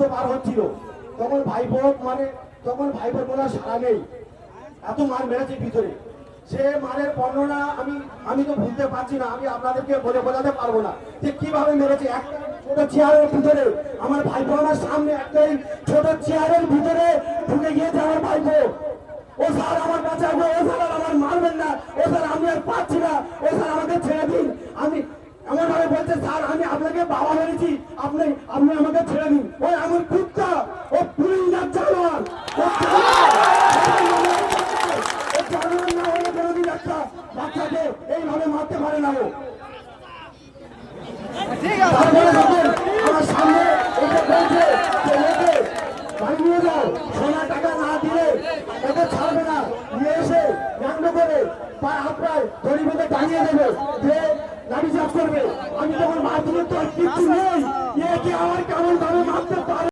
রক্ত বার হচ্ছিল, তখন ভাইপো মানে তখন ভাইপোর কোনো সাড়া নেই, এত মার মেরেছে ভিতরে। সে মারের বর্ণনা আমি তো ভুলতে পারছি না, আমি আপনাদেরকে বলে বোঝাতে পারবো না যে কিভাবে মেরেছে। একটা ছোট চেয়ারের ভিতরে আমার ভাইপো, আমার সামনে একটাই ছোট চেয়ারের ভিতরে ঢুকে গিয়েছে আমার ভাইপো। ও স্যার আমার বাঁচাবো, ও স্যার আমার মারবেন না, ও স্যার আমি আর পাচ্ছি না, ও স্যার আমাকে ছেড়ে দিন। আমি এমন ভাবে বলছে, স্যার আমি আপনাকে বাবা মেরেছি, আপনি আমাকে ছেড়ে দিন। ওই এমন